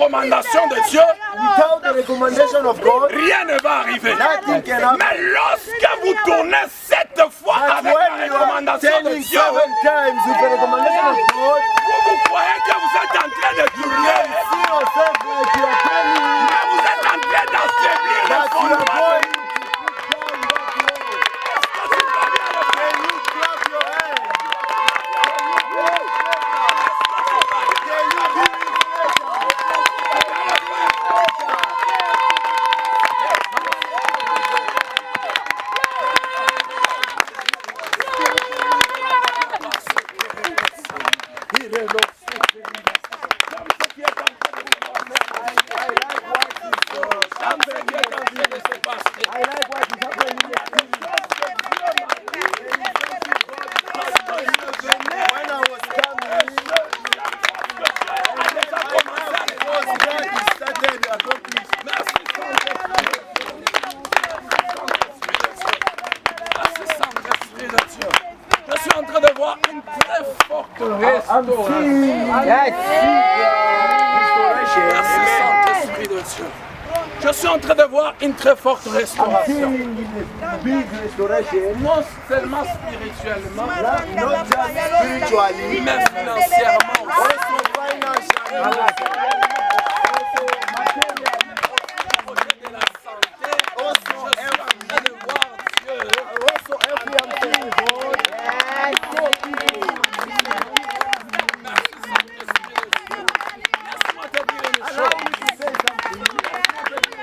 recommandation de Dieu, without the recommendation of God, rien ne va arriver. nothing can happen. Mais lorsque vous tournez 7 fois But avec when la you are recommandation de telling Dieu, 7 times with the recommendation of God, vous croyez que vous êtes en train de tourner, see yourself like you are telling me mais vous êtes en train d'affaiblir le that you are fondement. going Est-ce que tu vas bien le faire? Can you clap your hands? Je suis en train de voir une très forte restauration. Merci Saint-Esprit de Dieu. Je suis en train de voir une très forte restauration. Big restoration, Non seulement spirituellement, not just spiritually, mais financièrement. also financially. De la santé, je suis en train de voir Dieu. Also every I'm saying God, Merci Saint-Esprit de Dieu. Laisse-moi te dire une allow chose. me to say something.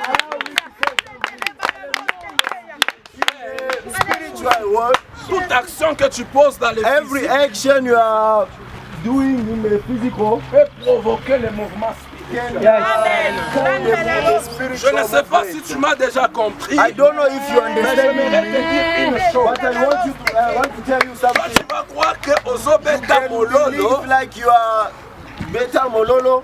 Allow me to say something. Spiritual work, Toute action que tu poses dans le every physique action you are doing in the physical peut provoquer les mouvements spirituels. can Je ne sais pas si tu m'as déjà compris, I don't know if you mais understand j'aimerais te me, dire une chose. but I want to tell you Toi, something. tu vas croire que Ozobeta Can Mololo, believe like you are better Mololo,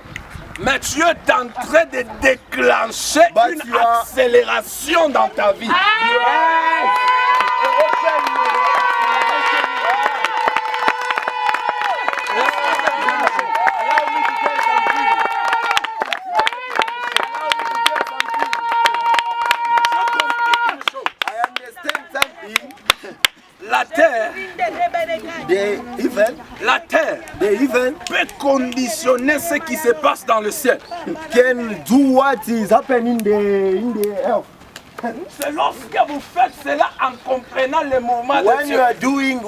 mais tu es en train de déclencher But une you are- accélération dans ta vie. J'ai compris une chose. I understand something. La terre, la terre The even peut conditionner ce qui se passe dans le ciel. can do what is happening in the earth. C'est lorsque vous faites cela en comprenant le mouvement de When you Dieu. are doing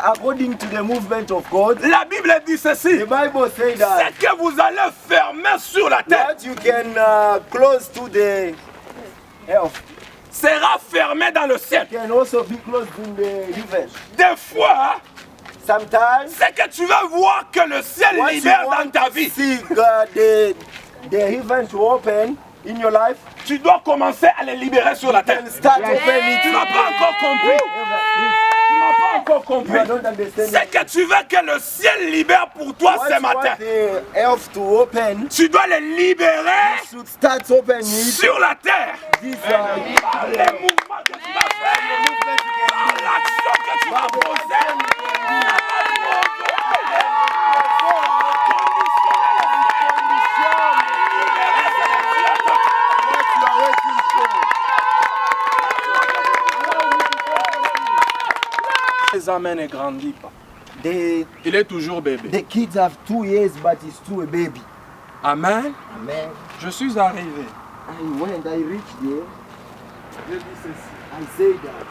according to the movement of God, La Bible dit ceci. the Bible says that C'est que vous allez fermer sur la terre what you can close to the earth sera fermé dans le ciel. can also be closed in the heaven. Des fois, Sometimes, c'est que tu vas voir que le ciel once you libère dans want ta to vie. see the heaven to open in your life, Tu dois commencer à les libérer sur la terre. and start opening Tu it. n'as pas encore compris. Tu n'as pas encore You compris. don't understand C'est it. que tu veux que le ciel libère pour toi Once ce you matin. want the earth to open, Tu dois les libérer you should start opening it. sur la terre. This Par les mouvements que tu vas faire, par l'action que tu vas poser. Les amène et grandit pas. the Il est toujours bébé. the kids have 2 years, but he's still a baby. Amen. Amen. Je suis arrivé. I reached there, Je dis ceci. I say that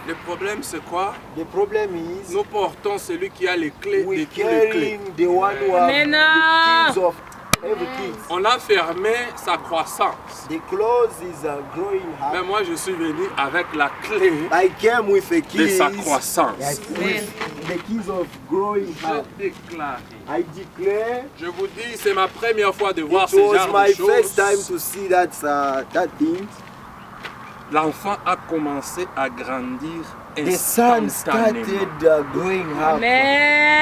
Le problème c'est quoi? the problem is Nous portons celui qui a les clés we des clés. carrying the one who have Mais the non. keys of every kids. On a fermé sa croissance. The clothes is growing Mais up. moi je suis venu avec la clé I came with a de keys, sa croissance. yes, with the keys of growing Je up. déclare. I declare Je vous dis, c'est ma première fois de voir it ce was genre my de first time choses. to see that thing. L'enfant a commencé à grandir The son instantanément. started growing up. Amen.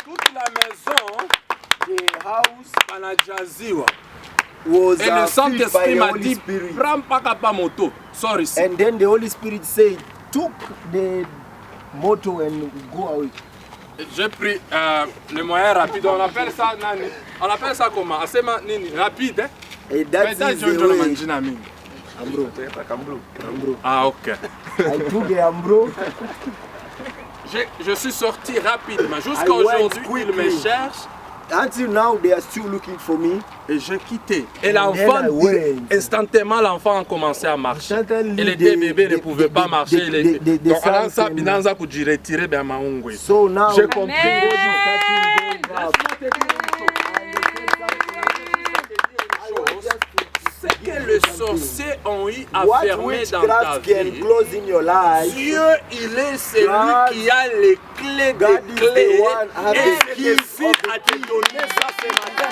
Toute la maison, The house Panajaziwa. was Et le filled by Saint-Esprit the m'a Holy dit, Spirit. prends pas capa moto, sors ici. And then the Holy Spirit said, took the motor and go away. j'ai pris le moyen rapide. On appelle ça nani? On appelle ça comment? Asema nini? Rapide, hein? And that Mais is the way. Ambro. Ah, ok. I took the Ambro. Je suis sorti rapidement. Jusqu'à I went aujourd'hui, ils me quickly. cherchent Until now, they are still looking for me. et j'ai quitté. Et And l'enfant, then I went. instantanément, l'enfant a commencé à marcher. Certainly Il était the- bébé, il ne the- pouvait the- pas marcher. the- Il était... the- the Donc, son anansa can- binanza kujiretire bien maungwe. So now, J'ai compris. God is starting going up. Ce que les sorciers ont eu à What fermer dans ta witchcraft can vie, close in your life, Dieu, il est celui God- qui a les clés God des is clés the one having et the il keys décide of the à te key. donner ça ce matin.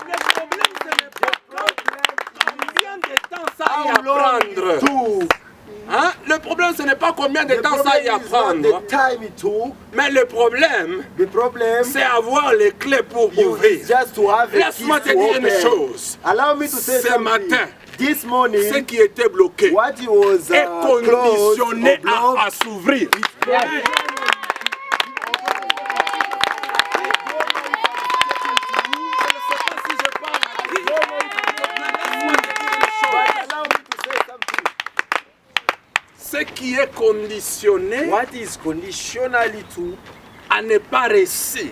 Le problème, ce n'est pas combien de temps ça y How long apprendre. it took. Hein? Le problème, ce n'est pas combien de The temps ça y problem is not apprendre, the time it took. mais le problème, The problem c'est avoir les clés pour is ouvrir. just to have a Laisse-moi key te to dire une open. chose. Allow me to say Ce something. matin, This Ce morning, qui était bloqué what he was est closed conditionné or blocked, à s'ouvrir. allow me to say something. Ce qui est conditionné What is conditionally to à ne pas réussir,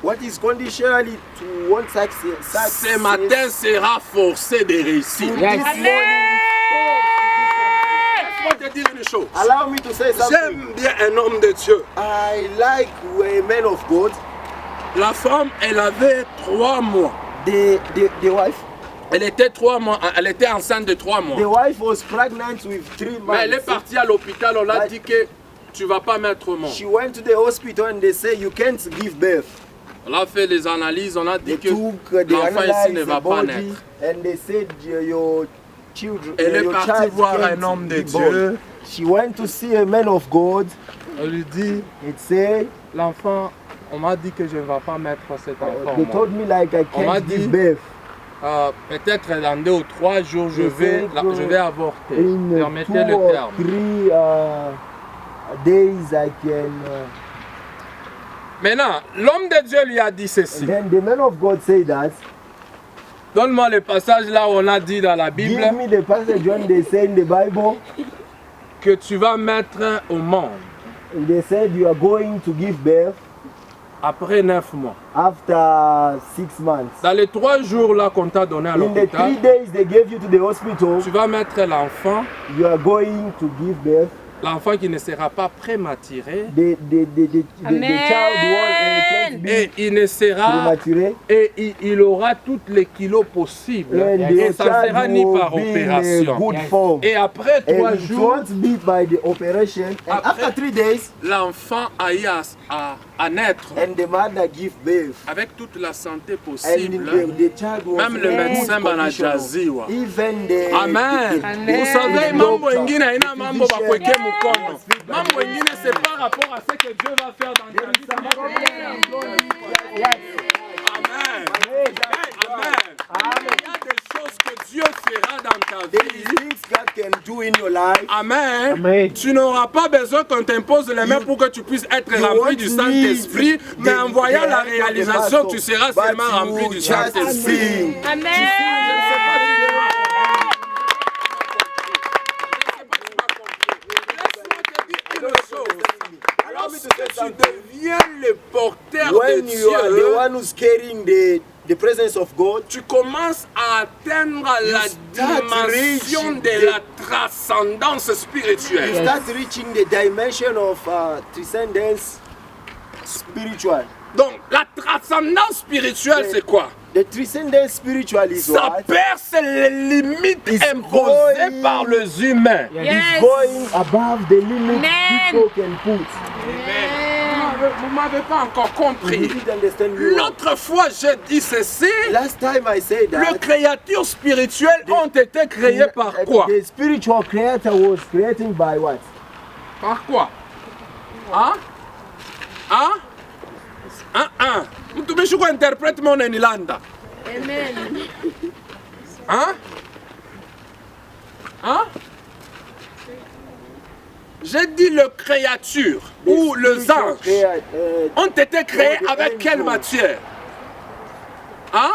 what is conditionally to one success? ce matin sera forcé de réussir. This morning, Laisse-moi te dire une chose. allow me to say something. J'aime bien un homme de Dieu. I like a man of God. La femme, elle avait 3 mois. The wife. Elle était 3 mois. Elle était enceinte de 3 mois. The wife was pregnant with 3 Mais elle est months. partie à l'hôpital. On l'a dit que tu vas pas mettre au monde. She went to the hospital and they say you can't give birth. On a fait les analyses. On a They dit que took, they l'enfant ici ne analyzed va the pas body naître. and they said your children. Elle est your partie child voir can't un homme de be born. Dieu. She went to see a man of God. On lui dit, It said, l'enfant, on m'a dit que je ne vais pas mettre cet enfant. they told me like I On m'a can't dit- give birth. Peut-être dans 2 ou 3 jours, je vais avorter. In Permettez 2 le or terme. 3 days I can. Maintenant, l'homme de Dieu lui a dit ceci. Then the man of God said that. Donne-moi le passage là où on a dit dans la Bible Give me the passage when they say in the Bible. que tu vas mettre au monde They said you are going to give birth après 9 mois. after 6 months. Dans les 3 jours là qu'on t'a donné à In the 3 l'hôpital, days they gave you to the hospital, tu vas mettre l'enfant, you are going to give birth. l'enfant qui ne sera pas prématuré The child can't be et il ne sera prematuré. et il aura toutes les kilos possibles And et the ça ne sera child ni will par be in a opération. good form. Et après 3 And it jours, won't be by the operation. And Après- after 3 days, l'enfant a eu à naître and the mother give birth. avec toute la santé And possible. the child was Même le in good médecin condition. banajaziwa. Even the Amen. Vous savez, mambo ingine haina mambo bakweke mkono. Mambo ingine c'est par rapport à ce que Dieu va faire dans ta vie. Amen. Amen. Il y a des choses que Dieu fera dans ta There is vie. things God can do in your life. Amen. Amen. Tu n'auras pas besoin qu'on t'impose les mains pour que tu puisses être rempli du Saint-Esprit, mais en voyant la réalisation, tu seras seulement rempli du Saint-Esprit. Amen. Tu deviens le porteur de When you are the Dieu, one who's carrying the presence of God, tu commences à atteindre la start dimension reaching de la transcendance you spirituelle. start reaching the dimension of transcendence spiritual. Donc, la transcendance spirituelle, c'est quoi? The transcendence spiritual is Ça what? perce les limites It's imposées going- par les humains. It's going above the limit Amen. people can put. Vous ne m'avez pas encore You compris. didn't understand me. L'autre fois, j'ai dit ceci. Last time I said Les that créatures spirituelles ont été créées par quoi? the spiritual creator was created by what? Par quoi? Hein? Hein? Hein? Mtumishi kwa interprete mon enilanda. Amen. Hein? Hein? J'ai dit le créature ou les anges ont été créés avec quelle matière? Hein?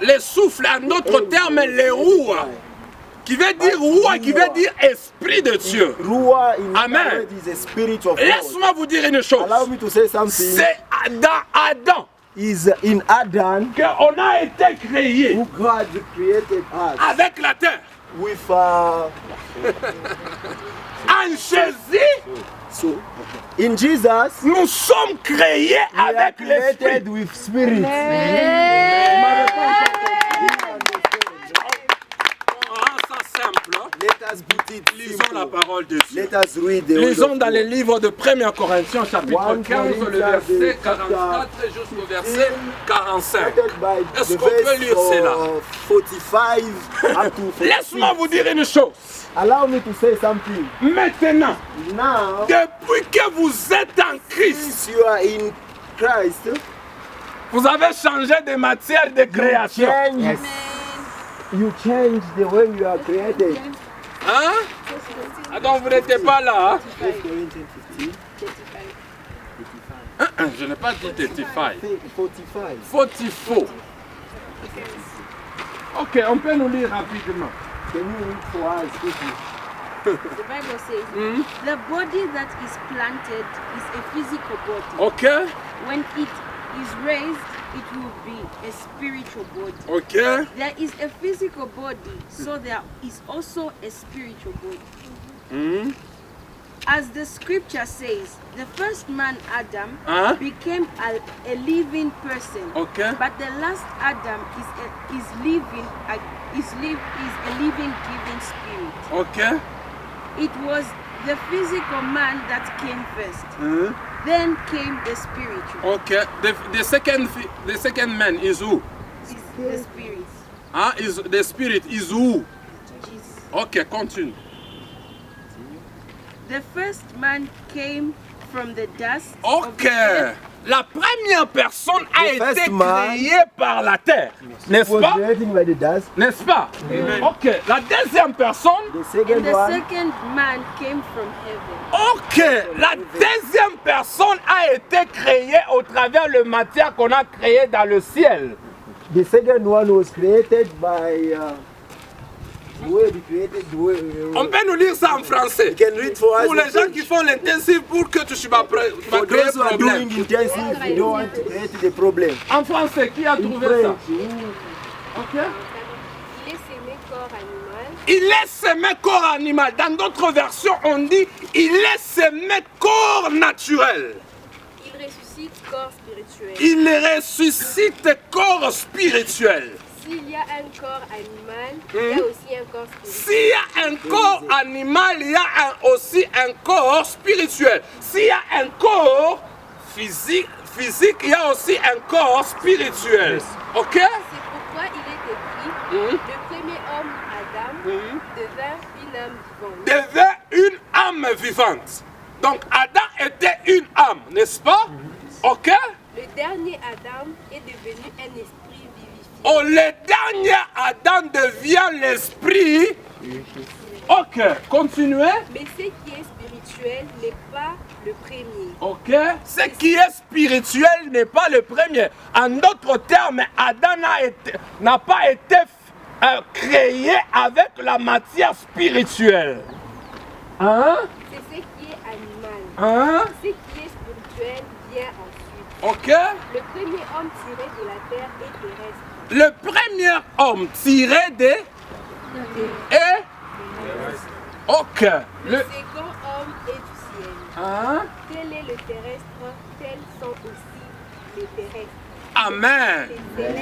Les souffles, en d'autres termes, les roues. Qui veut dire roi, qui veut dire esprit de Dieu. Amen. Laisse-moi vous dire une chose. C'est dans Adam qu'on a été créé avec la terre. En Jésus, nous sommes créés avec l'esprit. Lisons la parole de Dieu. Lisons dans les livres de 1 Corinthiens chapitre 15, le verset 44 jusqu'au verset 45. Est-ce qu'on peut lire cela? Laisse-moi vous dire une chose. Maintenant, depuis que vous êtes en Christ, vous avez changé de matière de création. You change the way you are created. Hein? Ah donc vous n'étiez pas là. Hein? Je n'ai pas dit 35. 44. Ok, on peut nous lire rapidement. Can you read for us quickly? The Bible says, the body that is planted is a physical body. Ok. When it is raised, it will be a spiritual body. Ok. There is a physical body, so there is also a spiritual body. As the scripture says, the first man, Adam, became a living person. Okay. But the last Adam is a living giving spirit. Okay. It was the physical man that came first. Then came the spiritual. Okay. The second man is who? Is the spirit. Is the spirit is who? Jesus. Okay, continue. The first man came from the dust. Okay. La première personne a été créée par la terre, n'est-ce pas? N'est-ce pas? Ok. La deuxième personne. The second man came from heaven. Ok. La deuxième personne a été créée au travers de la matière qu'on a créée dans le ciel. The second one was created by On peut nous lire ça en français. Pour les gens qui font l'intensif pour que tu ne sois pas créer problème. En français, qui a trouvé ça? Ok. Il est semé corps animal. Dans d'autres versions, on dit il est semé corps naturel. Il ressuscite corps spirituel. Il ressuscite corps spirituel. S'il y a un corps animal, il y a aussi un corps spirituel. S'il y a un corps animal, il y a aussi un corps spirituel. S'il y a un corps physique, il y a aussi un corps spirituel. Ok? C'est pourquoi il est écrit, le premier homme, Adam, devint une âme vivante. Donc Adam était une âme, n'est-ce pas? Ok? Le dernier Adam est devenu un esprit vivifié. Oh, le dernier Adam devient l'esprit. Ok, continuez. Mais ce qui est spirituel n'est pas le premier. Ok, ce qui est spirituel n'est pas le premier. En d'autres termes, Adam n'a pas été créé avec la matière spirituelle. Hein? C'est ce qui est animal. Hein? Ce qui est spirituel vient ensuite. Ok. Le premier homme tiré de la terre est terrestre. Le premier homme tiré de... Et... Ok. Le second homme est du ciel. Hein? Tel est le terrestre, tels sont aussi les terrestres. Amen.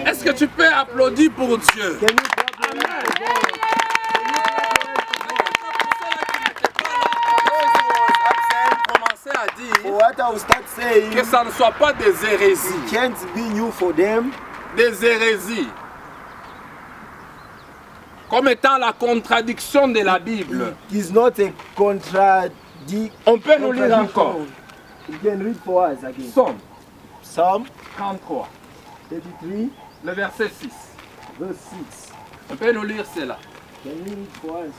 Est-ce que tu peux applaudir pour Dieu? Amen. À dire que ça ne soit pas des hérésies. Des hérésies. Comme étant la contradiction de la Bible. On peut nous lire encore. Psaume 33. Le verset 6. On peut nous lire cela. Psaume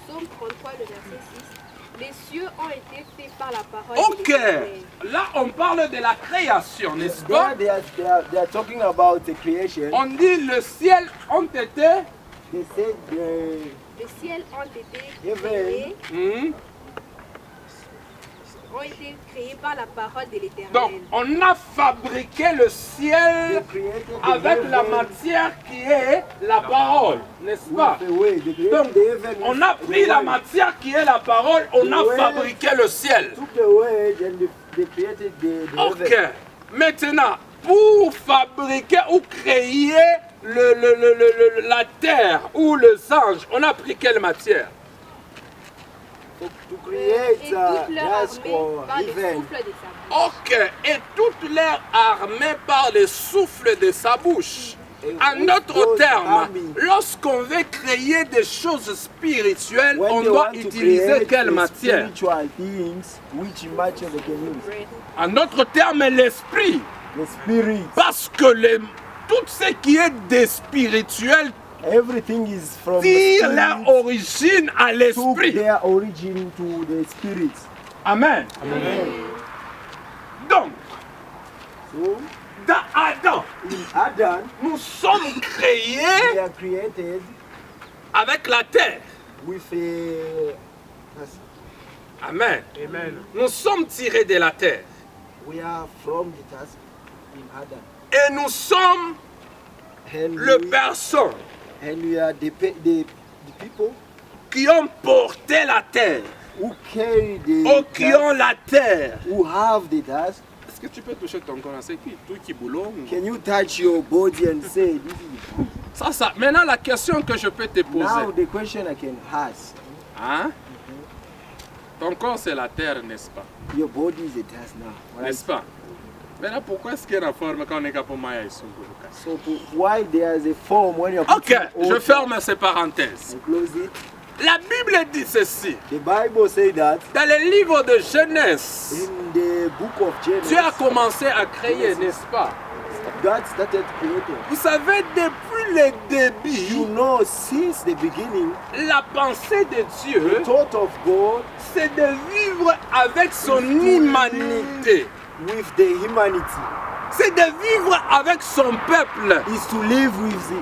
33, le verset 6. Les cieux ont été faits par la parole Ok, de l'Éternel. là on parle de la création, n'est-ce pas? There they are talking about the creation. On dit le ciel ont été They said Les ciels ont été Amen. créés, ont été créés par la parole de l'Éternel. Donc on a fabriqué le they ciel created the avec la heaven matière qui est la parole, n'est-ce pas? with the way. They created Donc the heaven on with a the pris la way. matière qui est la parole, on a Ouais. fabriqué le ciel. Took the word and they created the Ok, heaven. maintenant pour fabriquer ou créer la terre ou les anges, on a pris quelle matière? To Et create toute leur that's armée for par le heaven. souffle de sa bouche. Ok, et toute l'air armée par le souffle de sa bouche. En d'autres termes, lorsqu'on veut créer des choses spirituelles, When on they doit want to utiliser create quelle the matière? spiritual things, which material they can use? En d'autres termes, l'esprit. The spirit. Parce que tout ce qui est des spirituels Everything is from the tire spirit. leur origine à Took l'esprit. their origin to the spirit. Amen. Donc, So dans Adam, in Adam, nous sommes they créés are created avec la terre. with a. Amen. Nous sommes tirés de la terre. We are from the task in Adam. Et nous sommes And les we, personnes and we are the people qui ont porté la terre, who carry the ou qui task, ont la terre. who have the task. Est-ce que tu peux toucher ton corps? C'est qui? Tout qui boulot? Can you touch your body and say this is Ça. Maintenant, la question que je peux te now poser. the question I can ask? Hein? Ton corps, c'est la terre, n'est-ce pas? Your body is a task now, right? N'est-ce pas? Maintenant, pourquoi est-ce qu'il y a une forme quand on est capable de So why there is a form when you're Ok, putting je altar ferme ces parenthèses. and close it? La Bible dit ceci. The Bible says that Dans le livre de Genèse, in the book of Genesis, tu as commencé à créer, n'est-ce pas? God started creating. Vous savez, depuis le You début, know, since the beginning, la pensée de the Dieu, thought of God c'est de vivre avec son humanité. with the humanity C'est de vivre avec son peuple. is to live with his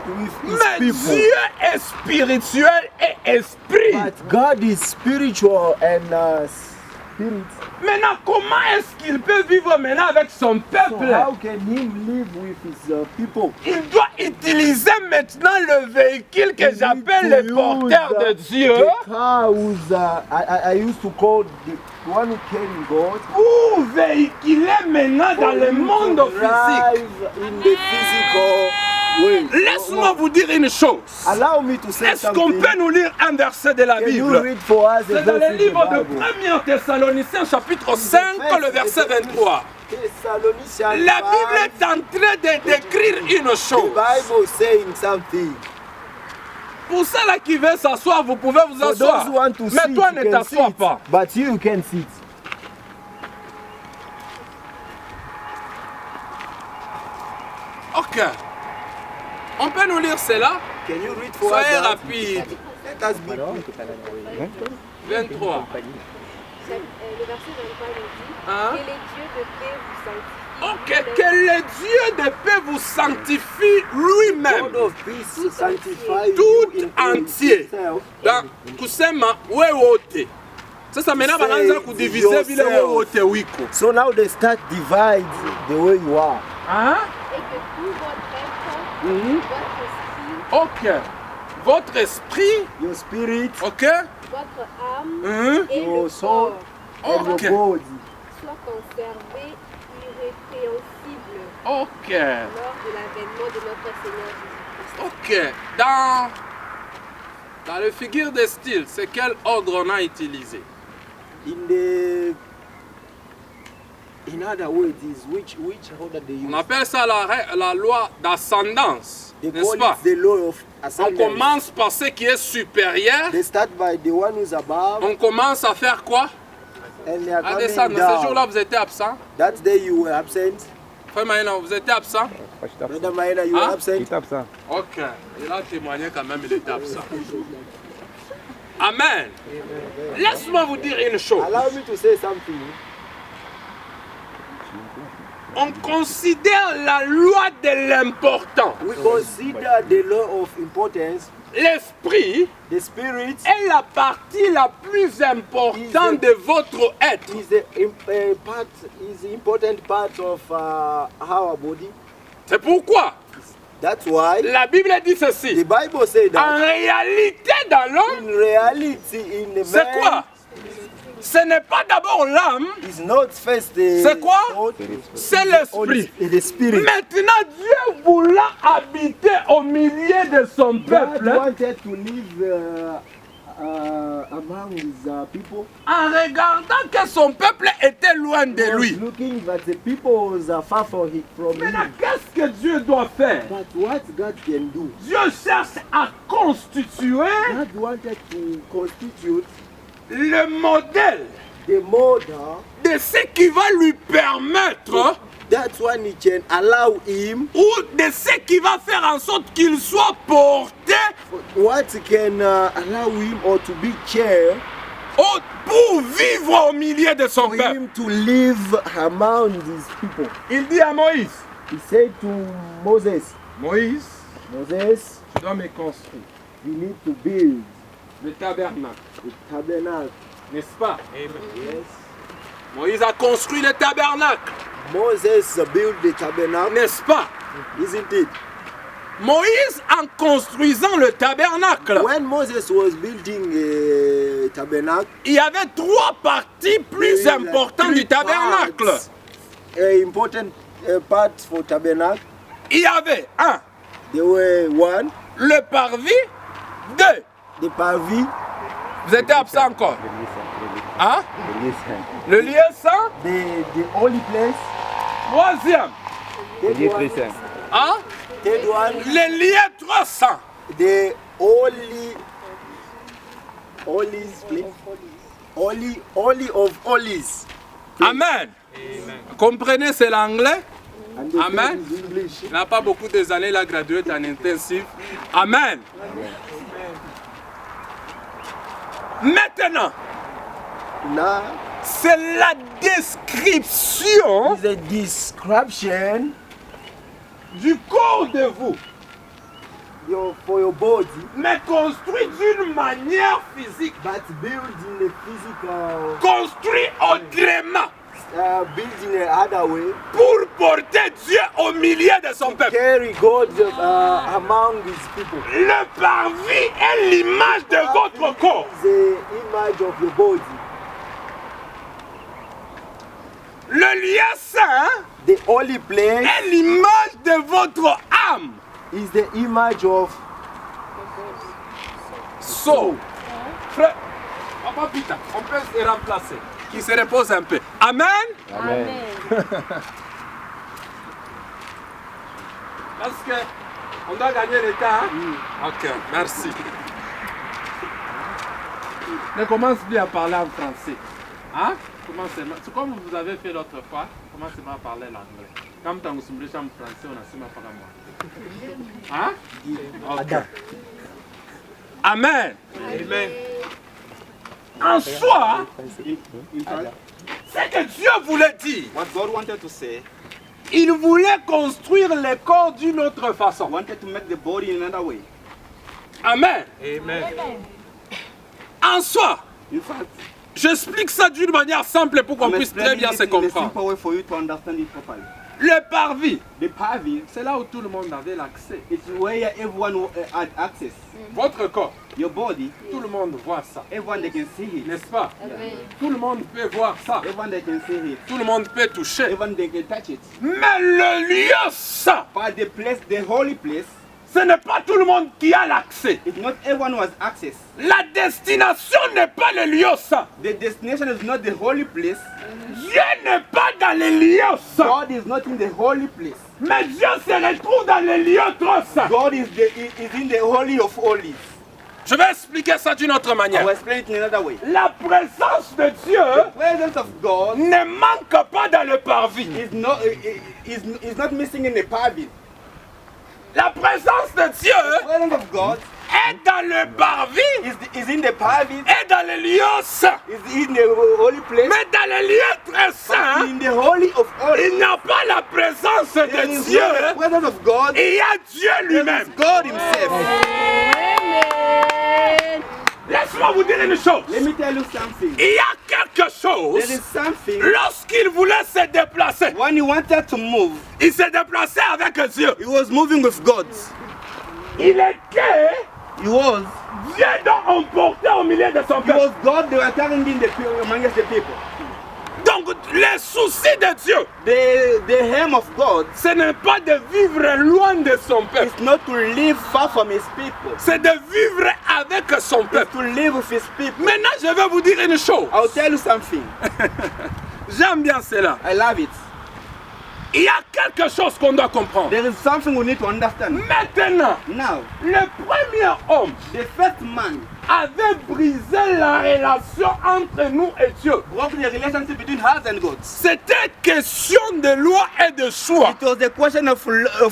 Mais people. Dieu est spirituel et esprit. But God is spiritual and spirit. Maintenant, comment est-ce qu'il peut vivre maintenant avec son So peuple? how can him live with his people? Il doit utiliser maintenant le véhicule que j'appelle le porteur de Dieu The car who's, I used to call the one who carrying God. pour véhiculer maintenant dans le monde physique. Drive in the physical way. Laisse-moi vous dire une chose. Allow me to say Est-ce qu'on something. peut nous lire un verset de la Can you Bible? read for us a C'est dans verse le in livre the de Bible? 1 Thessaloniciens chapitre 5, le verset 23. Thessalonians La 5, Bible est en train de décrire une the chose. Bible saying something. Pour ceux-là qui veulent s'asseoir, vous pouvez vous For asseoir. those who want to Mais sit, toi, you ne can t'assois sit, pas. but you can sit. Ok. On peut nous lire cela? Can you read for us Soyez that? rapide. Let us be 23. Le verset 23 nous dit Hein? que les dieux de paix vous sanctifient. Ok, que le Dieu de paix vous sanctifie lui-même. God of peace sanctify Tout you in entier. himself. Donc, kusema wewote. Sasa mena banaanza kudivize vile wewote wiko. So now they start divide the way you are. Hein? Et que tout votre être, votre esprit, Ok. Votre esprit, Your spirit, ok? votre âme Hein? et your le soul, corps and Ok. your body soient conservés irrépréhensibles Ok. lors de l'avènement de notre Seigneur Jésus-Christ. Ok. Dans le figure de style, c'est quel ordre on a utilisé? in other words is which order they On use. appelle ça la loi d'ascendance, They n'est-ce call pas? it the law of On ascendance. commence par ce qui est supérieur. They start by the one who's above On commence à faire quoi? and they are À coming descendre. Ce jour-là, down. vous étiez absent. That day you were absent. Frère Maïna, vous étiez absent? Brother Maina, you were Hein? absent. Ok. Il a témoigné quand même, il était absent. Amen. Laisse-moi vous dire une chose. Allow me to say something. On considère la loi de l'important. We consider the law of importance. L'esprit The spirit est la partie la plus importante de votre être. is the important part of our body. C'est pourquoi That's why la Bible dit the ceci. Bible says En that réalité, dans l'homme, in reality, in the c'est quoi? man, Ce n'est pas d'abord l'âme, is not first the c'est quoi? thought, C'est l'esprit. the spirit. Maintenant, Dieu voulant habiter au milieu de son God peuple, wanted to live among his people. en regardant que son peuple était loin de He was lui. looking that the people was far from Maintenant, him. qu'est-ce que Dieu doit faire? But what God can do? Dieu cherche à constituer God wanted to constitute le modèle the model. de ce qui va lui permettre That's when he can allow him ou de ce qui va faire en sorte qu'il soit porté what can allow him or to be chair pour vivre au milieu de son for peuple. him to live among these people. Il dit à Moïse, He said to Moses, Moïse, Moses, tu dois me construire you need to build le tabernacle, the tabernacle. n'est-ce pas? Yes. Moïse a construit le tabernacle, Moses built the tabernacle, n'est-ce pas? isn't it? Moïse, en construisant le tabernacle, When Moses was building a tabernacle, il y avait trois parties plus there were importantes three du tabernacle. parts, important part for tabernacle. Il y avait un, There were one, le parvis, deux, the parvis, vous étiez absent encore, hein? Le lieu saint, the holy place, troisième, hein? third one, Le lieu 300. the holy place, holy of holies. Amen. Comprenez, c'est l'anglais. And the Amen. third is English. Il n'a pas beaucoup des années, il a gradué en intensif. Amen. Maintenant, Now c'est la description is a description du corps de vous, for your body, mais construit d'une manière physique, but built in a physical, construit autrement built in a other way. pour porter Dieu au milieu de son peuple. Carry God among his people. Le parvis est l'image de votre corps. The image of your body. Le lieu saint The holy place est l'image de votre âme. is the image of So, frère, Papa Peter, on peut se remplacer. Qui se repose un peu. Amen. Amen. Parce que on doit gagner le temps. Hein? Ok, merci. Mais commence bien à parler en français. Hein? C'est comme vous avez fait l'autre fois. Commencez à parler l'anglais. Comme quand vous êtes en français, on a su ma parole. Hein? Ok. Amen. Amen. En soi, c'est que Dieu voulait dire. What God wanted to say, Il voulait construire le corps d'une autre façon. wanted to make the body in another way. Amen. Amen. En soi, In fact, j'explique ça d'une manière simple pour qu'on I'm puisse très explaining bien it se in a comprendre. simple way for you to understand it properly. Le parvis, The parvis c'est là où tout le monde avait l'accès. is where everyone had access. Votre corps, Your body, tout le monde voit ça. everyone they can see it. N'est-ce pas? Tout le monde peut voir ça. Everyone they can see it. Tout le monde peut toucher. Everyone they can touch it. Mais le lieu saint, But the place, the holy place, ce n'est pas tout le monde qui a l'accès. it's not everyone who has access. La destination n'est pas le lieu saint. The destination is not the holy place. Dieu n'est pas dans les lieux saints. God is not in the holy place. Mais Dieu se retrouve dans les lieux trop saints. God is in the holy of holies. Je vais expliquer ça d'une autre I manière. will explain it in another way. La présence de Dieu The presence of God ne manque pas dans le parvis. is not missing in the parvis. La présence de Dieu The presence of God est dans le parvis, is in the private, est dans les lieux saints. is in the holy place, Mais dans les lieux très saints, in the holy of il holies. n'y a pas la présence There de is Dieu. no the presence of God. Il y a Dieu There is lui-même. God Himself. Amen. Laisse-moi vous dire une chose. Let me tell you something. Il y a quelque chose, There is something. lorsqu'il voulait se déplacer, When he wanted to move, il s'est déplacé avec Dieu. he was moving with God. Il était He was. Dieu donc emporté au milieu de son He peuple. was God. They were carrying in the amongst the people. Donc les soucis de Dieu, The aim of God ce n'est pas de vivre loin de son peuple, is not to live far from His people. c'est de vivre avec son It's peuple. to live with His people. Maintenant, je vais vous dire une chose. I'll tell you something. J'aime bien cela. I love it. Il y a quelque chose qu'on doit comprendre. There is something we need to understand. Maintenant, Now, le premier homme the first man avait brisé la relation entre nous et Dieu. broke the relationship between us and God. C'était question de loi et de choix. It was a question of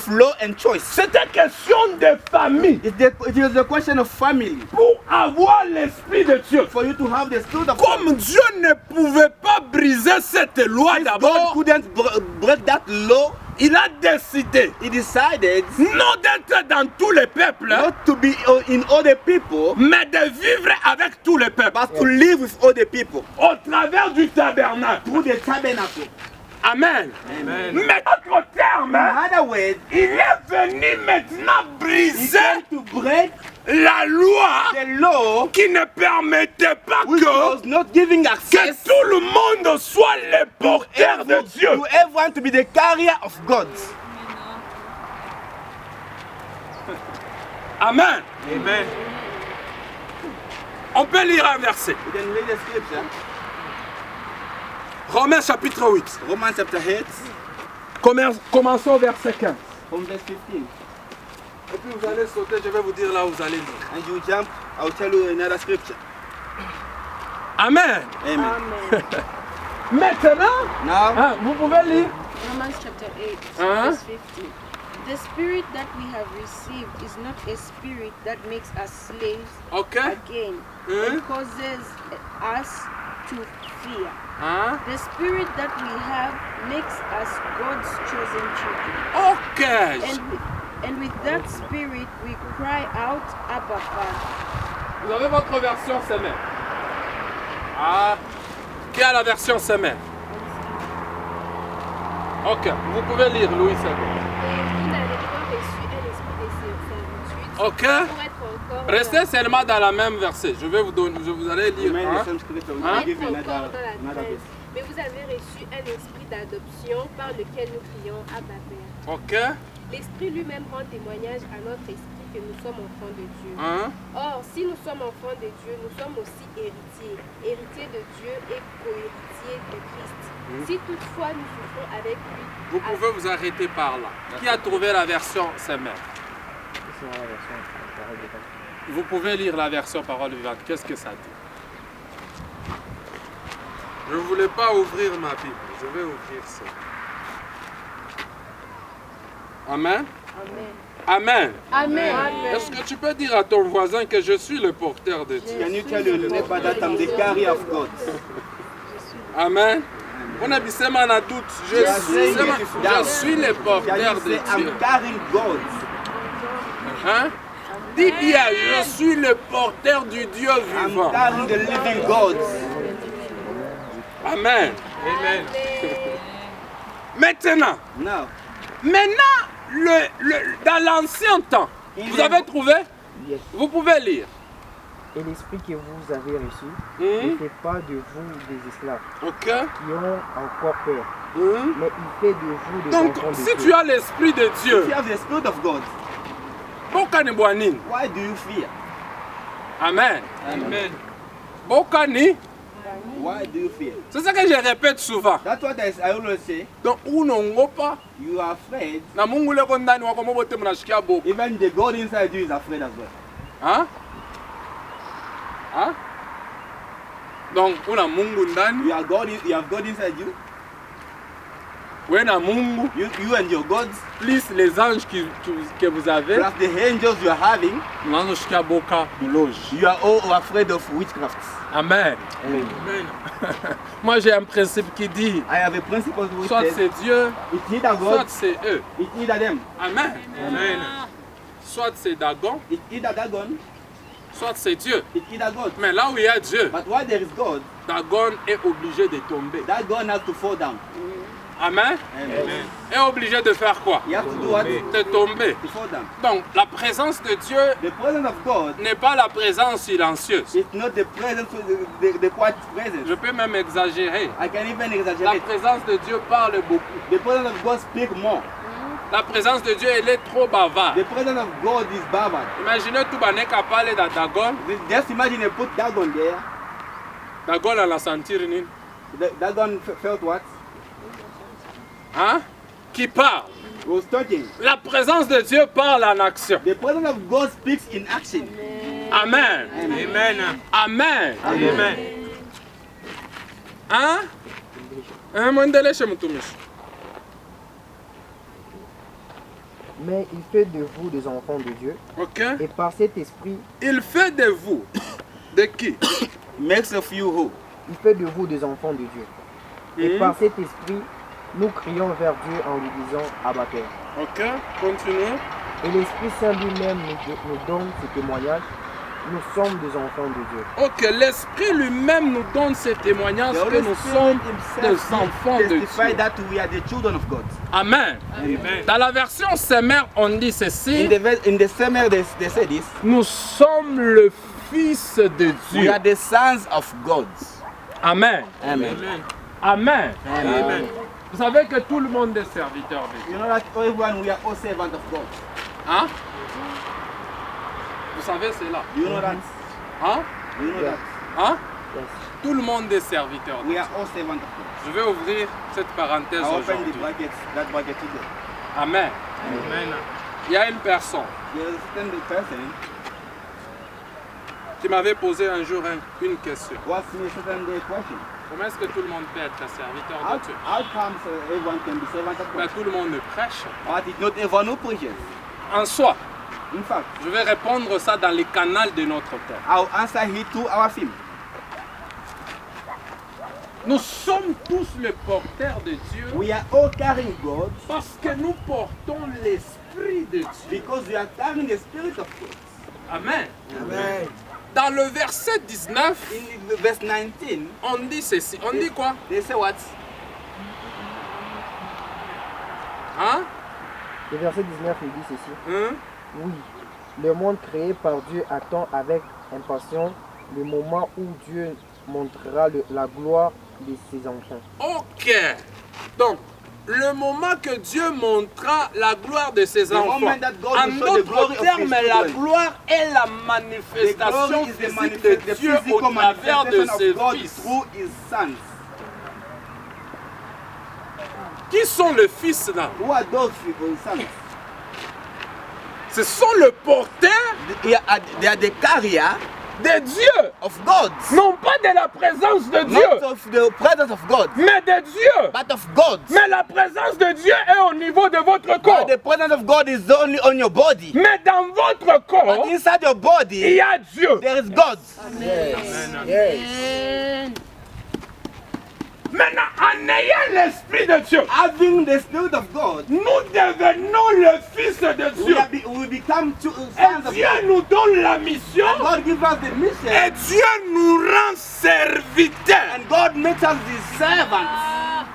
law and choice. C'était question de famille. It was a question of family. Pour avoir l'Esprit de Dieu. For you to have the spirit of God. Comme Dieu ne pouvait pas briser cette loi God d'abord, couldn't break that law. il a décidé He decided non d'être dans tous les peuples, not to be in all the people, mais de vivre avec tous les peuples. but to live with all the people Au travers du tabernacle. through the tabernacle. Amen. Mais d'autres termes, In other words, il est venu maintenant he briser came to break la loi the law qui ne permettait pas which was que not giving access tout le monde soit le porteur de Dieu. to everyone to be the carrier of God. Amen. Amen. On peut lire un verset. You can read the scripture. Romains chapitre 8. Romans chapter 8, Commençons au verset 15. from verse 15. Et puis vous allez sauter, je vais vous dire là où vous allez lire. And you jump, I'll tell you another scripture. Amen. Amen. Amen. Maintenant, Now, vous pouvez lire. Romans chapter 8, Huh? verse 15. The spirit that we have received is not a spirit that makes us slaves Ok. again and causes us to fear. Hein? The spirit that we have makes us God's chosen children. Ok. And with that spirit we cry out, Abba Father. Vous avez votre version semaine. Ah. Qui a la version semaine? Ok. Vous pouvez lire, Louis Seigneur. Vous n'avez pas reçu un esprit de servitude Ok. pour être encore Restez seulement dans la même verset. Je vais vous donner, vous allez lire. remain Hein? the same scripture. Hein? We'll give you encore another, dans la another grève. verse. Mais vous avez reçu un esprit d'adoption par lequel nous crions Abba Père. Ok. L'Esprit lui-même rend témoignage à notre esprit que nous sommes enfants de Dieu. Hein? Or, si nous sommes enfants de Dieu, nous sommes aussi héritiers, héritiers de Dieu et co-héritiers de Christ. Si toutefois nous souffrons avec lui, Vous pouvez vous arrêter par là. Qui a trouvé la version semaine? Vous pouvez lire la version parole vivante. Qu'est-ce que ça dit? Je ne voulais pas ouvrir ma Bible. Je vais ouvrir ça. Amen. Amen. Amen. Amen. Est-ce que tu peux dire à ton voisin que je suis le porteur de Dieu? Can you tell your neighbor that I'm the carrier of God? Amen. On a dit seulement un doute. Je suis le Can porteur you de say, Dieu. I'm carrying God? Hein? Dis bien, je suis le porteur du Dieu I'm vivant. carrying the living God. Amen. Maintenant, Now, dans l'ancien temps, vous avez trouvé? Yes. Vous pouvez lire. Et l'esprit que vous avez reçu ne Mhm. fait pas de vous des esclaves Ok. qui ont encore peur, Mhm. mais il fait de vous des Donc, enfants de si Dieu. tu as l'esprit de Dieu, if you have the Spirit of God, Bokani Boanine. why do you fear? Amen. Amen. Bokani, Why do you fear? c'est ça que je répète souvent. That's what I always say. Donc, unongopa You are afraid. na Mungu leko ndani wako mobote mnashikia boko. Even the God inside you is afraid as well. Hein? Hein? Donc, una Mungu ndani. You have God inside you. wewe na Mungu, you and your gods, plus les anges que vous avez, plus the angels you are having, mnaanza kushikia boka mloji. you are all afraid of witchcraft. Amen. Amen. Moi j'ai un principe qui dit, I have a principle which soit says, c'est Dieu, it's either soit God, c'est eux. it's either them. Amen. Amen. Soit c'est Dagon, It's either Dagon, soit c'est Dieu. it's either God. Mais là où il y a Dieu, But while there is God, Dagon est obligé de tomber. Dagon has to fall down. Amen. Amen. Est obligé de faire quoi? You have to do what? De tomber. To fall down. Donc la présence de Dieu The presence of God n'est pas la présence silencieuse. is not the presence, the quiet presence. Je peux même exagérer. I can even La exaggerate. présence de Dieu parle beaucoup. The presence of God speaks more. La présence de Dieu, elle est trop bavarde. The presence of God is barbad. Imaginez tout le monde qui parle dans Dagon. Just imagine you put Dagon there. Dagon a la sentir nini? Dagon felt what? Hein? Qui parle. He was talking. La présence de Dieu parle en action. The presence of God speaks in action. Amen. Amen. Amen. Amen. Hein? Hein, mwendeleshe mtumishi. Mais il fait de vous des enfants de Dieu. Ok? Et par cet esprit, Il fait de vous. De qui? Makes of you who? il fait de vous des enfants de Dieu. Et par cet esprit, nous crions vers Dieu en lui disant Abba Père. Ok? Continuez. Et l'Esprit Saint lui-même nous donne ce témoignage. Nous sommes des enfants de Dieu. Ok, l'Esprit lui-même nous donne ce témoignage que nous sommes des enfants de testify Dieu. that we are the children of God. Amen. Dans la version Semmer, on dit ceci. In the summer they say this. Nous sommes le Fils de We Dieu. are the sons of God. Amen. Amen. Amen. Amen. Vous savez que tout le monde est serviteur de Dieu. You know that everyone we are all servants of God. Hein? Vous savez cela? Do you know that? Hein? Do you know that? Hein? Yes. Tout le monde est serviteur de We Dieu. are all servants of God. Je vais ouvrir cette parenthèse I open the aujourd'hui. bracket, that bracket today. Amen. Il y a une personne There is a certain person qui m'avait posé un jour une question. who asked me a certain day question. Comment est-ce que tout le monde peut être serviteur de Dieu? How comes everyone can be servant of Ben, God? tout le monde ne prêche. But it's not everyone who preaches. En soi, In fact, je vais répondre ça dans les canaux de notre terre. I'll answer here to our theme. Nous sommes tous les porteurs de Dieu We are all carrying God parce que nous portons l'Esprit de Dieu. because we are carrying the Spirit of God. Amen. Amen. Dans le verset 19, In verse 19, on dit ceci. On dit quoi? they say what? Hein? Le verset 19 nous dit ceci. Hein? Oui, le monde créé par Dieu attend avec impatience le moment où Dieu montrera la gloire de ses enfants. Ok. Donc, le moment que Dieu montrera la gloire de ses enfants. moment that God En will show the glory d'autres of termes, his la children. gloire est la The manifestation glory is the, physique de Dieu au physical travers de manifestation ses of God fils. through His sons. Qui sont les fils là? Who are those sons? Ce sont les porteurs They are the carrier de Dieu. of God. Non pas de la présence de Dieu, Not of the presence of God, mais de Dieu. but of God. Mais la présence de Dieu est au niveau de votre corps. But the presence of God is only on your body. Mais dans votre corps, But inside your il body, y a Dieu. there is God. Maintenant, en ayant l'Esprit de Dieu, Having the Spirit of God, nous devenons le Fils de Dieu. we become sons Et of Dieu God. nous donne la mission. God gives us the Et mission, Dieu nous rend serviteurs and God makes us the servants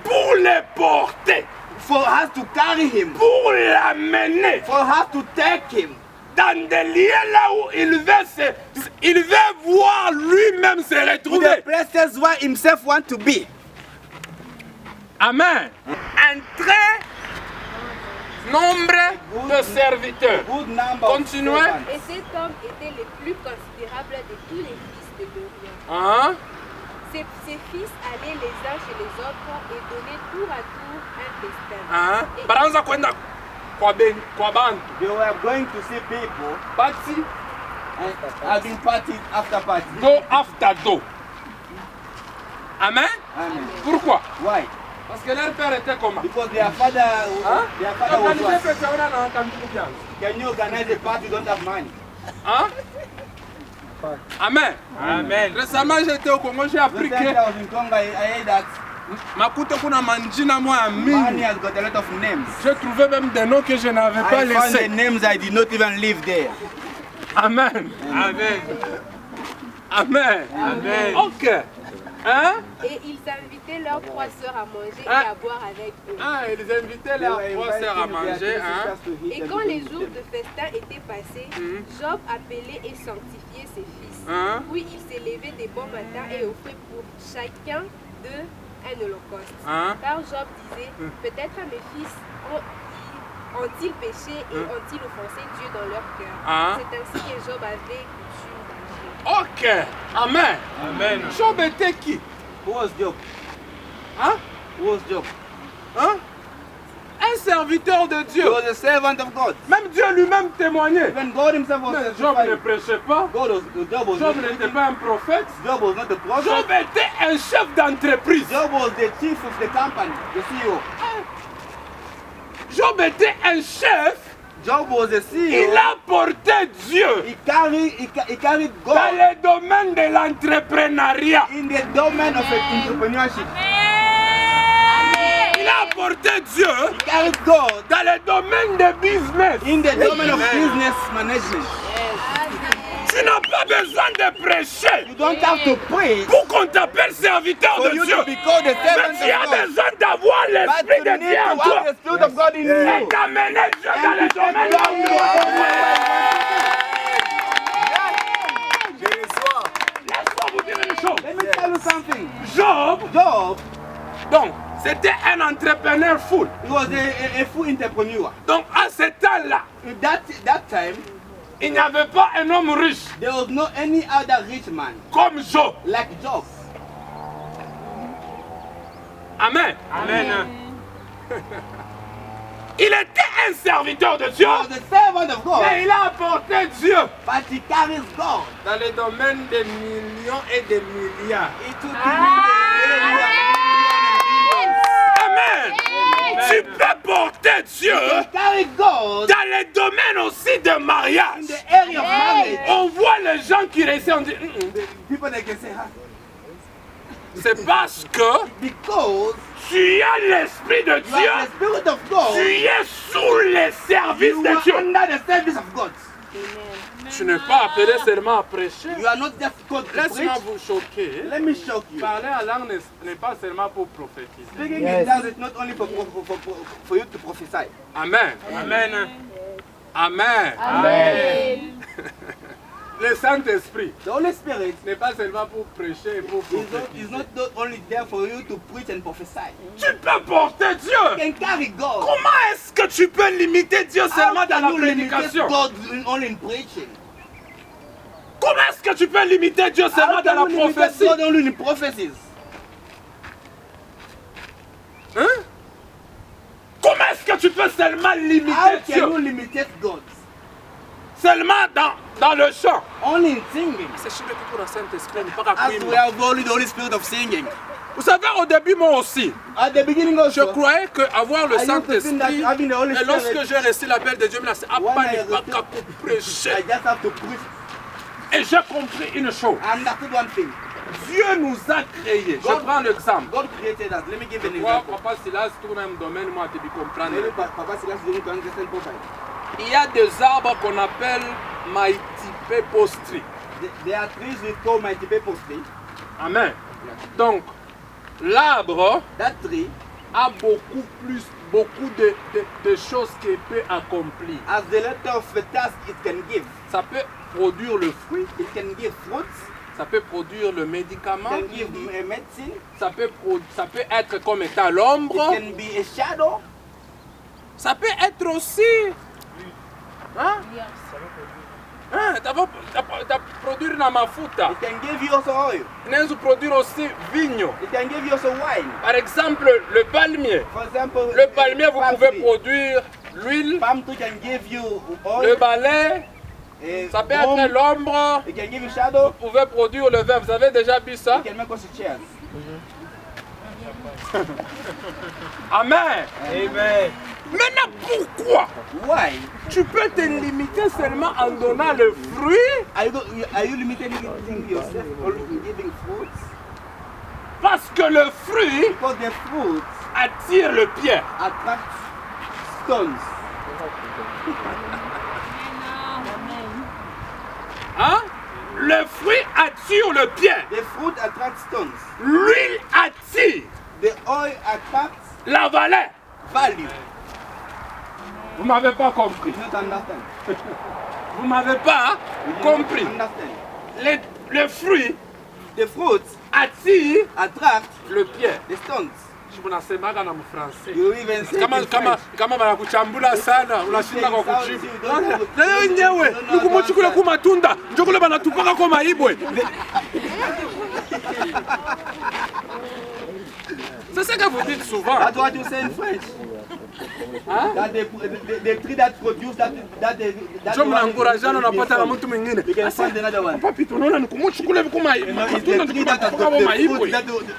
pour les porter, for us to carry Him, pour l'amener for us to take Him dans des lieux là où il veut voir lui-même se to the retrouver. places where Himself wants to be. Amen. Un très nombre de serviteurs. Good number of Continuez. servants. Et cet homme était le plus considérable de tous les fils de l'Orient. Hein? Ses fils allaient les uns chez les autres et donnaient tour à tour un festin. Hein? Et Banaanza kwenda kwa bantu. They were going to see people Party and having party after party. do after do. Amen? Amen. Pourquoi? Why? Parce que leur père était comment? Because their father, Hein? their father was Organisez what? Petit Aouna dans Kamikoubian. Can you organize a party? You don't have money. Hein? Amen. Amen. Récemment, j'étais au Congo, j'ai appris The time que I was in Congo, I heard that Makuta kuna manjina moi à money mille. has got a lot of names. J'ai trouvé même des noms que je n'avais pas I found the laissés. names I did not even live there. Amen. Amen. Amen. Amen. Ok. Hein? Et ils invitaient leurs 3 sœurs à manger et Ah. à boire avec eux. Ah, ils invitaient leurs trois sœurs à manger. Hein? Et quand les jours de festin étaient passés, Job appelait et sanctifiait ses fils. Hein? Puis il s'est levé des bons matins et offrait pour chacun d'eux un holocauste. Hein? Car Job disait, peut-être mes fils ont-ils péché et ont-ils offensé Dieu dans leur cœur. Hein? C'est ainsi que Job avait coutume d'agir. Ok. Amen. Amen. Job était qui? Who was Job? Hein? Who was Job? Hein? Un serviteur de He Dieu. was a servant of God. Même Dieu lui-même témoignait. Even God himself was Mais Job ne testified. prêchait pas. Job was Job not n'était preaching. pas un prophète. Job was not a prophet. Job était un chef d'entreprise. Job was the chief of the company, the CEO. Job était un chef. Job was the Il CEO. a porté Dieu He carried dans God le domaine de l'entrepreneuriat. in the domain of entrepreneurship. Il a porté Dieu He carried God dans le domaine de business. in the domain of business management. Tu n'as pas besoin de prêcher You don't have to preach pour qu'on t'appelle serviteur for de you Dieu. to be called a Mais servant tu as of God. besoin d'avoir But l'Esprit you de need Dieu en to toi. have the Spirit of God in Et you. d'amener Dieu dans le domaine là où tu Laisse-moi vous dire une chose. Let me tell you something. Job, Job, donc, c'était un entrepreneur full. he was a full entrepreneur. Donc, à ce temps-là, At that time, il n'y avait pas un homme riche there was no any other rich man comme Job. like Job. Amen. Amen. Il était un serviteur de Dieu, He was a servant of God, mais il a apporté Dieu but he carries God dans le domaine des millions et des milliards. into the area Amen. Tu peux porter Dieu He carry God dans le domaine aussi de in mariage. the area of marriage. On voit les gens qui restent, on dit, People that can say, c'est parce que because tu as l'Esprit de you Dieu, are the Spirit of God, tu es sous le service you de are Dieu. under the service of God. Tu n'es pas appelé seulement à prêcher. You are not just called to Laisse-moi preach. vous choquer. Let me shock you. Parler en langue n'est pas seulement pour prophétiser. Speaking Yes. in tongues is not only for you to prophesy. Amen. Amen. Amen. Amen. Le Saint-Esprit The Holy Spirit n'est pas seulement pour prêcher et pour is not, prophétiser. only there for you to preach and prophesy. Tu peux porter Dieu. You can carry God. Comment est-ce que tu peux limiter Dieu seulement How dans can la you limit prédication? God only in preaching? Comment est-ce que tu peux limiter Dieu seulement How dans can la you limit prophétie? God only in prophecies? Hein? Comment est-ce que tu peux seulement How limiter can Dieu you limit God? seulement dans le chant? Only in singing. C'est chez le pour le Saint-Esprit, n'est pas qu'à As we have only the Holy Spirit of singing. Vous savez, au début, moi aussi, At the beginning je also, croyais qu'avoir le I used to think that Saint-Esprit, having the Holy et lorsque Spirit, j'ai reçu l'appel de Dieu, c'est à When pas I ne pas received- qu'à prêcher. I just have to preach. Et j'ai compris une chose. I understood one thing. Dieu nous a créés. Je God- prends l'exemple. God created us. Let me give an Moi, example. Papa Silas, tout le même domaine, moi, tu peux comprendre. Maybe Papa Silas is going to understand properly. Il y a des arbres qu'on appelle Maïtipé postri. There are trees we call mighty people tree. Amen. Donc, l'arbre That tree, a beaucoup de choses qu'il peut accomplir. as the letter of the task it can give, Ça peut produire le fruit, it can give fruits, ça peut produire le médicament, it can give a medicine, ça peut être comme étant it l'ombre, can be a shadow, ça peut être aussi... Hein? Hein? Ça produire na mafuta. it can give you also oil, Nous produire aussi vigno. it can give you also wine. Par exemple, le palmier. For example, Le palmier, vous palm pouvez tree. produire l'huile, Palm tree can give you le oil, balai, ça peut broom, être l'ombre, it can give you shadow, vous pouvez produire le vin. Vous avez déjà vu ça? it can make us chairs. Amen. Amen. Maintenant, pourquoi Why? tu peux te limiter seulement en donnant le fruit? Are you limiting yourself or giving fruits? Parce que le fruit Because the fruits attire le pied. attract stones. Hein? Le fruit attire le pied. The fruit attracts stones. L'huile attire The oil attracts la valeur. value. Vous m'avez pas compris. You don't understand. Vous m'avez pas You don't compris. understand. Le fruit The fruits attire attract le pied. the stones. Unasemaga na mfransa. You even say Kama it in kama French. kama wanakuchambula sana unashinda kwa kujibu. You don't know. Leo nyewe nikumuchukule kwa matunda njokule banatupaka kwa maibwe. C'est ça que vous dites souvent. That's what you say in French. Hein? That the tree that produce that Ndio mnaencourageana unapata na mtu mwingine. we can find another one. Papi tunaona nikumuchukule kwa No, it's matunda the tree that has kwa got the maibwe. fruit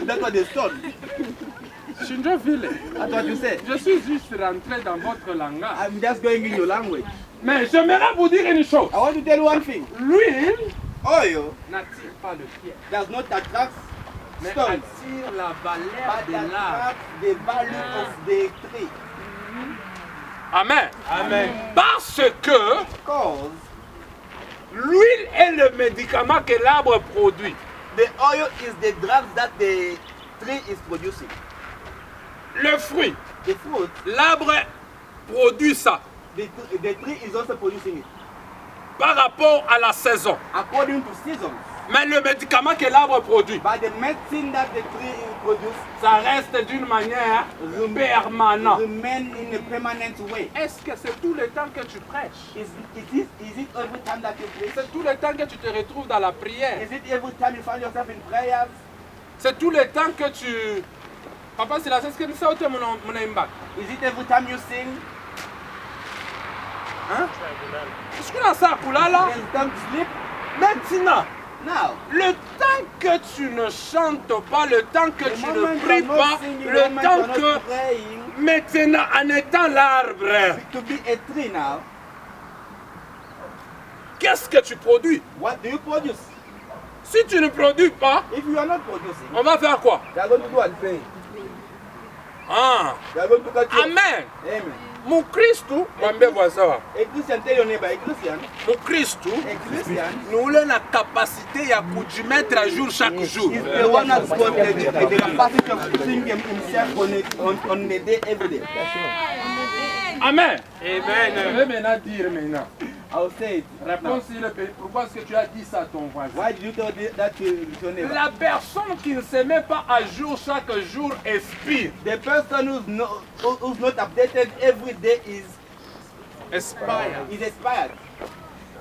that was the stone. Shinjo vile. That's what you say. Je suis juste rentré dans votre langage. I'm just going in your language. Mais j'aimerais vous dire une chose. I want to tell you one thing. L'huile Oil n'attire pas le pied, does not attract mais stones, attire la valeur but de l'arbre. attract the value of the tree. Amen. Amen. Parce que Because l'huile est le médicament que l'arbre produit. the oil is the drugs that the tree is producing. Le fruit, The fruit, l'arbre produit ça the tree is also producing it par rapport à la saison. according to seasons. Mais le médicament que l'arbre produit, But the medicine that the tree produces ça reste d'une manière permanente. remain in a permanent way. Est-ce que c'est tout le temps que tu prêches? Is it every time that you preach? C'est tout le temps que tu te retrouves dans la prière? Is it every time you find yourself in prayers? C'est tout le temps que tu... Papa, c'est la chose que nous sommes mon impact. Is it every time you sing? Hein? Est-ce qu'on a ça à là? There's time to sleep? Maintenant, Now, le temps que tu ne chantes pas, le temps que the tu moment ne you pries are not pas, singing, the le moment temps you are not que praying, maintenant en étant l'arbre, to be a tree now, qu'est-ce que tu produis? what do you produce? Si tu ne produis pas, If you are not producing, on va faire quoi? they are going to do what? Ah, They are going to cut you. amen. Amen. Mon Kristu, mwambie sawa. A Christian, tell your neighbor, a Christian, Mon Kristu, nous avons la capacité ya kujimettre à jour chaque jour. is the one that's got the capacity of putting himself on a day every day. Amen. Amen. Je vais maintenant dire maintenant. I'll say it. Réponse sur le pays. Pourquoi est-ce que tu as dit ça à ton voisin? Why did you tell that to your neighbor? La personne qui ne se met pas à jour chaque jour expire. The person who's not updated every day is Expire. expired.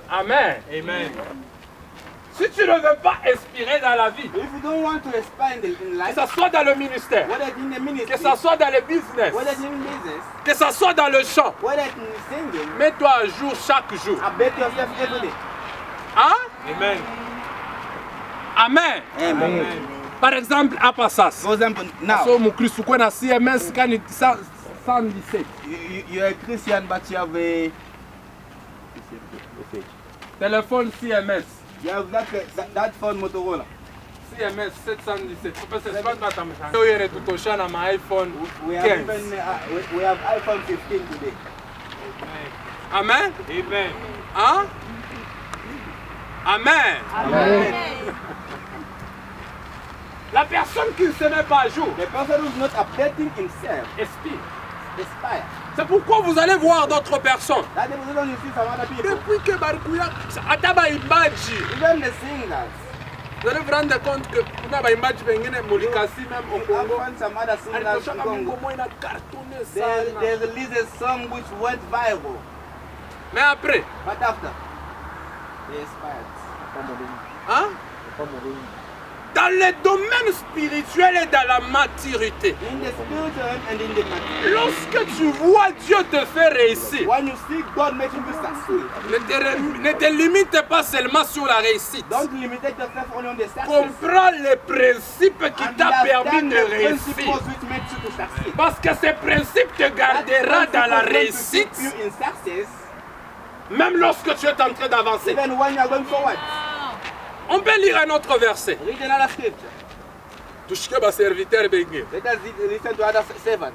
Amen. Amen. Si tu ne veux pas expirer dans la vie, If you don't want to expire in que life, ce soit dans le ministère, whether it's in the ministry, que ce soit dans le business, whether it's in business, que ce soit dans le chant, whether it's in singing, mets-toi à jour chaque jour. update yourself every day. Hein? Amen. Amen. Amen. Par exemple, à Passas. For example, now, So, mon Christ, quoi na CMS quand 117. you're a Christian, but you have a Téléphone CMS. you have that phone Motorola. CMS 717. C'est pas ta machine. Yo yere tutoshana ma iPhone We have 15. even we have iPhone 15 today. Amen. Amen. Hein? Amen. Amen. La personne qui ne se met pas à jour The person who's not updating himself expire. expires. C'est pourquoi vous allez voir d'autres personnes. That's the reason you see some other people. Depuis que Barikuya, Ataba Imbaji, Even the singers. vous allez vous rendre compte que kuna baimbaji wengine mulikasi même au You Congo. find some other singers in Alitoshaka Congo. mingo ina cartonné They sana. released a song which went viral. Mais après, But after, they expired. hein? dans les domaines spirituels et dans la maturité. In the spiritual realm and in the material. Lorsque tu vois Dieu te faire réussir, When you see God making you succeed, ne te limite pas seulement sur la réussite. don't limit yourself only on the success. Comprends les principes qui t'ont permis Understand de the réussir. principles which makes you to succeed. Parce que ces principes te garderont dans la réussite, You in success, même lorsque tu es en train d'avancer. even when you are going forward. On peut lire un autre verset. Read another scripture. Touche ma serviteur Bengue. Let us listen to other servants.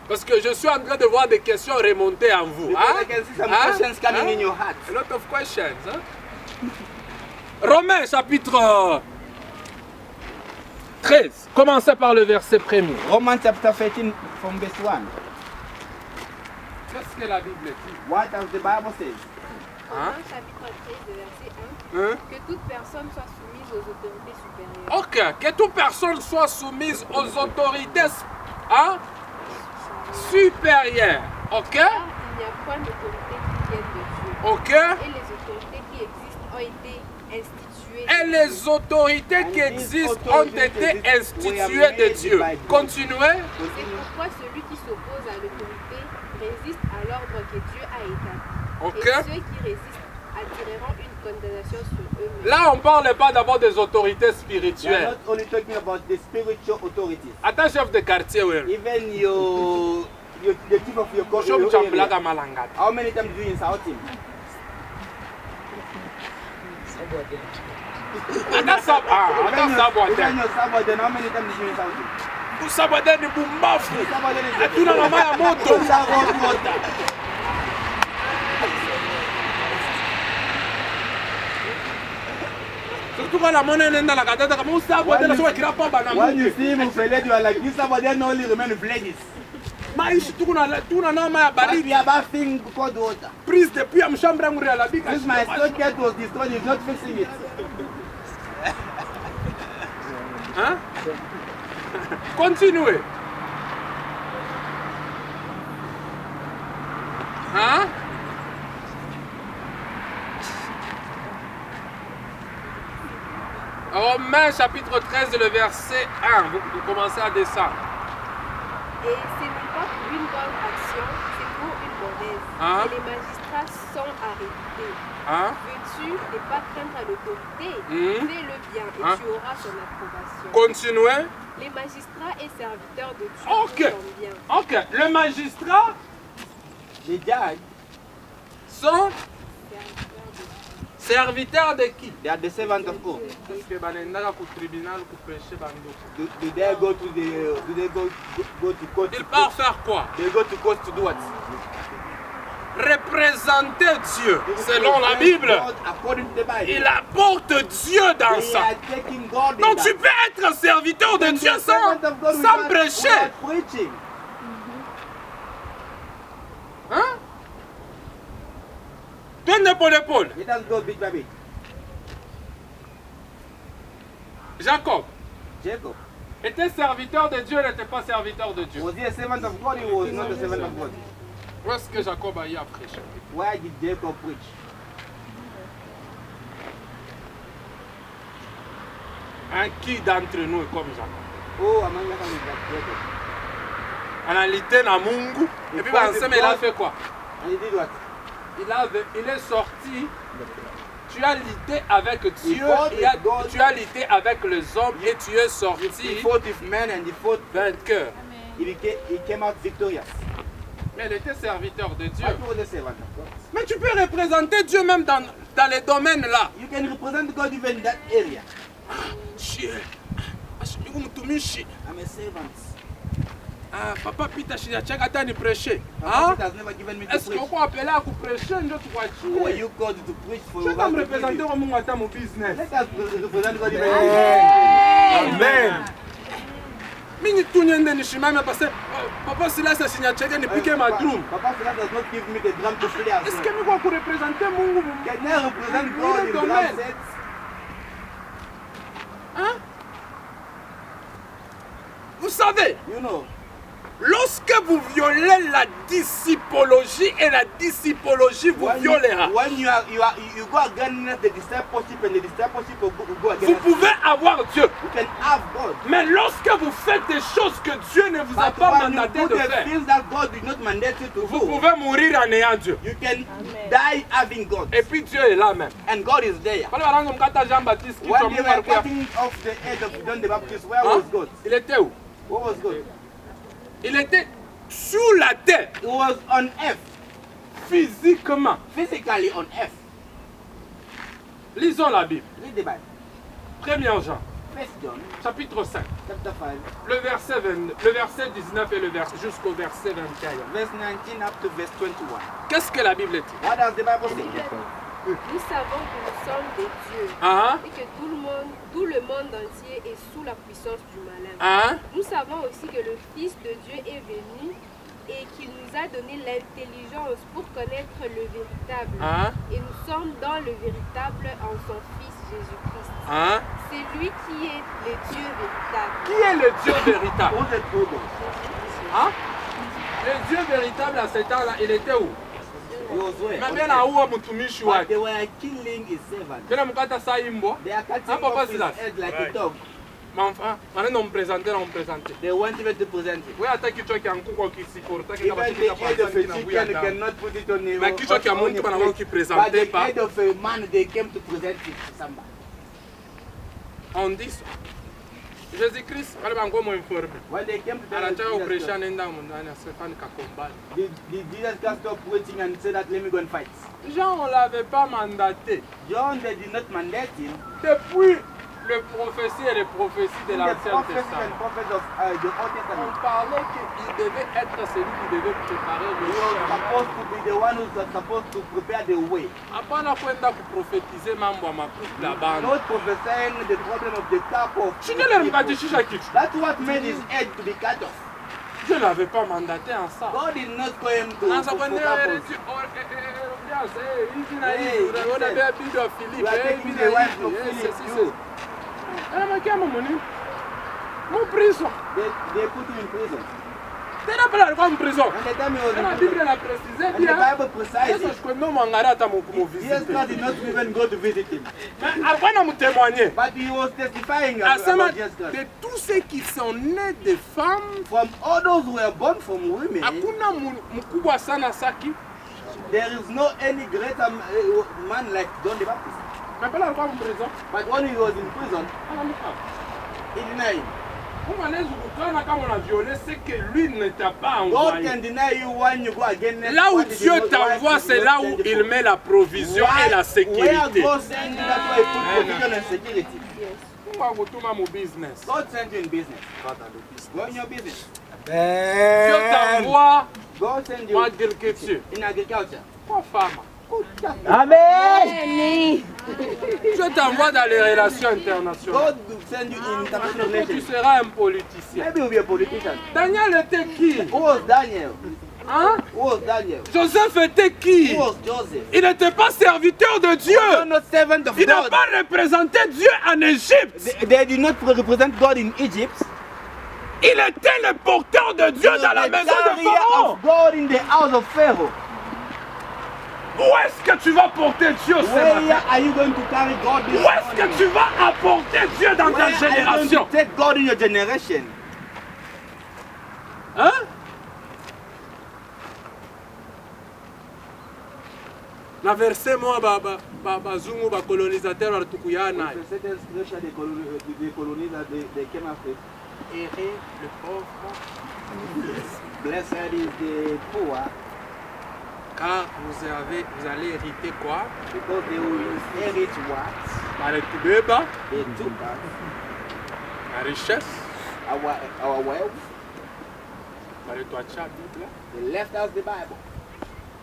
Parce que je suis en train de voir des questions remonter en vous. Because I can see some questions coming in your heart. A lot of questions. Romains chapitre 13. Commencez par le verset 1er. Romans chapter 13 from verse 1. Qu'est-ce que la Bible dit? What does the Bible say? Romains chapitre 13, verset 1. Hein? Que toute personne soit soumise aux autorités supérieures. Ok, que toute personne soit soumise aux autorités supérieures. Ok? Car il n'y a point d'autorité qui vienne de Dieu. Ok? Et les autorités qui existent ont été instituées. Et les autorités qui existent ont été instituées de Dieu. Continuez. C'est pourquoi celui qui s'oppose à l'autorité résiste à l'ordre que Dieu a établi. Ok. Et ceux qui résistent attireront une condamnation sur eux-mêmes. Là, on ne parle pas d'abord des autorités We are spirituelles. not only talking about the spiritual authorities. Attends, chef de quartier, oui. Even the chief of your Chef area. Chamblaga Malangata. How many times do you insult him? Attends ça, Even boîte. your subordinate, how many times did you insult him? Pour saboter ni bumbafu. Subordinate is Atuna na maya moto. Surtout quand la monnaie n'est dans la cadette, comme on sabote la soie qui n'a pas When you banane. see him fled, you are like, this subordinate only remain pledges. Maïs, tout na na maya But bari. we are about thing called water. Prise depuis am chambre à mourir à la bique. Since my socket was destroyed, he's not fixing it. Hein? Continuez. Hein? Romains chapitre 13, le verset 1. Vous commencez à descendre. Et ce n'est pas pour une bonne action, c'est pour une mauvaise. Hein? Et les magistrats sont à réviser. Hein? Veux-tu ne pas craindre l'autorité? Fais le bien et Hein? tu auras son approbation. Continuez. Les magistrats et serviteurs de Dieu Ok. sont bien. Ok. Le magistrat The judge, sont Serviteurs serviteurs de Dieu. de qui? they are the servants of God. Parce que banendaka ku tribunal ku péché bandoko. Do they go to the? Do they go to court? Il part faire quoi? They go to court to do what? Représenter Dieu. Selon la Bible, God, according to the Bible. il apporte Dieu dans They ça. are taking God in Donc that. tu peux être un serviteur de When Dieu the servant of God sans without prêcher. preaching. Hein? Donne d'épaule épaule. Let us go bit by bit. Jacob Jacob, était serviteur de Dieu, il n'était pas serviteur de Dieu. was he a servant of God? He was not a servant of God. Où est-ce que Jacob a eu à prêcher? Why did Jacob preach? Qui d'entre nous est comme Jacob? Oh, among us is like Jacob. Analyté na Mungu. Et puis ensemble, il a fait quoi? And he did what? Il est sorti. Tu as lutté avec Dieu, fought et with God. tu as lutté avec les hommes et tu es He sorti fought with men and he fought. vainqueur. He came out victorious. Mais il était serviteur de Dieu. But he was a servant of God. Mais tu peux représenter Dieu même dans les domaines là. You can represent God even in that area. Dieu. I'm a servant. Ah, papa Peter Shiniachaka hata ni prêcher. God Ah? has never given me to Est-ce preach. qu'on peut appeler à prêcher ndio Who are tukwachie? you called to preach for? Je vais me God to représenter preach? au Mungu hata mon business. Let us represent God even in Amen. Mimi tu niende nishimame parce que papa Silas Shiniachaka ni pique ma drum. Papa Silas does not give me the drum to play as Est-ce well. que nous pouvons représenter Mungu? Can I represent God in drum domaine. sets? Hein? Vous savez, You know, Lorsque vous violez la discipologie et la discipologie vous violera. When you go against the discipleship and the discipleship will go Vous against. pouvez avoir Dieu. You can have God. Mais lorsque vous faites des choses que Dieu ne vous a But pas when you mandaté do de the faire, things that God did not mandate you to vous do, pouvez mourir en ayant Dieu. you can die having God. Et puis Dieu est là même. And God is there. Pale baranga mkata Jean-Baptiste qui When tombe they were cutting off the head of John the Baptist, where was God? Il était où? Where was God? Il était sous la terre, He was on earth, physiquement. physically on earth. Lisons la Bible. Read the Bible. 1 Jean, 1 John, chapitre 5, chapter 5, le verset 19 et le verset jusqu'au verset 21. verse 19 up to verse 21. Qu'est-ce que la Bible dit? What does the Bible say? Nous savons que nous sommes des dieux Hein? et que tout le monde entier est sous la puissance du malin. Hein? Nous savons aussi que le Fils de Dieu est venu et qu'il nous a donné l'intelligence pour connaître le véritable. Hein? Et nous sommes dans le véritable en son Fils Jésus-Christ. Hein? C'est lui qui est le Dieu véritable. Qui est le Dieu véritable? Who's the true God? Hein? Le Dieu véritable à ce temps-là, il était où? He was where? Mais On bien earth. anaua mtumishi But wake. they were killing his servant. Tena mkata saa imbwa. They are cutting Ah, Papa off his Silas. head like a dog. Mamfa, maneno mpresente na mpresente. They want even to present it. Wewe hata kichwa kia nkuku ukisiportaki kama Even kitu the cha head of pasaki a na buya chicken damu. cannot put it on Na kichwa kia on mtu a banakuwa plate. ukipresente But the pa. head of a man, they came to present it to somebody. On dit ça. Jésus-Christ, wale bango mo informe. When they came to tell Anataka Jesus, upresha nenda mundani asefani kakombani. did Jesus Christ stop waiting and say that let me go and fight? Jean, on l'avait pas mandaté. John, they did not mandate him. Depuis le prophétie et les prophéties de The l'Ancien prophets and Testament, prophets of the Old on Testament. parlait qu'il devait être celui qui devait préparer le He was chemin. supposed to be the one who's supposed to prepare the way. Hapana kwenda kuprofetize mambo ya makuta la banda. Not prophesying the problem of the cup of Shingele mkatishisha kitu. That's what made his head to be cut off. Dieu n'avait pas mandaté en ça. God did not call him to Naanza for kuendelea purpose. hivi na hivi, Hey, unabeba bibi wa You Philippe, are taking hivi the na wife of hivi. Philip, you. Anabakia mumuni. Mu prison. They put him in prison. Tena pale alikuwa mu prison. And the time he was Tena in Biblia prison, na préciser and the bien. Bible Yesu precisely, sikwenda mwangalia hata Jesus mkumusite. Christ did not even go to visit him. Mais alikuwa anamtémoigner. But he was testifying Asema about Jesus Christ. de tous ceux qui sont nés de femmes, From all those who were born from women, hakuna mkubwa sana saki. there is no any greater man like John the Baptist. Mais pale alikuwa mu prison. But when he was in prison, Anamuka. he denied him. Mungu anaweza kukutana kama una violer ce que lui ne t'a pas God envoyé. can deny you when you go against Là où what he did Dieu not- t'envoie, what he c'est did là not où send you il for. met la provision et la Where sécurité. God sends you, that's why he put provision and security. Mungu akutuma mu business. God sends you in business. Go in your business. Dieu t'envoie God sends en you agriculture. in agriculture. Quoi femme? Amen. Dieu t'envoie dans les relations internationales. God will send you in international Tu relations. seras un politicien. Maybe you'll be a politician. Daniel était qui? Who was Daniel? Hein? Who was Daniel? Joseph était qui? Who was Joseph? Il n'était pas serviteur de They were Dieu. not servant of Il n'a God. pas représenté Dieu en Égypte. They did not represent God in Egypt. Il était le porteur de Dieu dans la The maison de carrier Pharaon. of God in the house of Pharaoh. Où est-ce que tu vas porter Dieu ce Where matin? are you going to carry God this Où est-ce que morning? tu vas apporter Dieu dans Where ta are you going génération? to take God in your generation? Hein? Na verset moi bazungu bacolonisateur walitukuyana. The certain scripture they colonize, they came after. Errer le pauvre, Blessed is the poor, car vous allez hériter quoi? because they will inherit what Baletubeba, they took us, la richesse, our wealth. baletwacha Biblia, They left us the Bible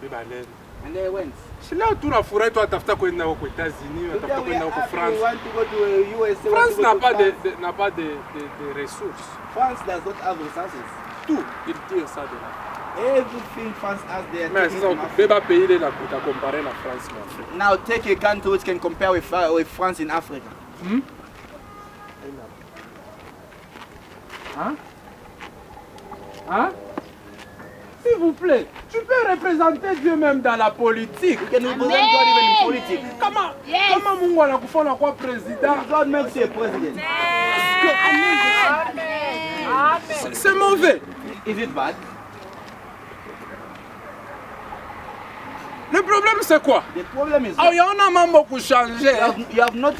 bibaleni. and they went. Sila tunafurahi tu atafuta kwenda huko États-Unis, Today atafuta we kwenda are huko happy, we France. want to go to USA. France want n'a to go pas to de, France. n'a pas de ressources. France does not have resources. Tout, il tire ça de là. Everything France has there. Mais c'est ça, beba pays là pour comparer la France. Now take a country which can compare with France in Africa. Hein? Hein? S'il vous plaît, tu peux représenter Dieu même dans la politique. You can represent God even in politics. Comment Mungu anakufanya kuwa président? God makes you a president. C'est mauvais. Is it bad? Le problème c'est quoi? The problem is Hayaona mambo kuchanger. you have not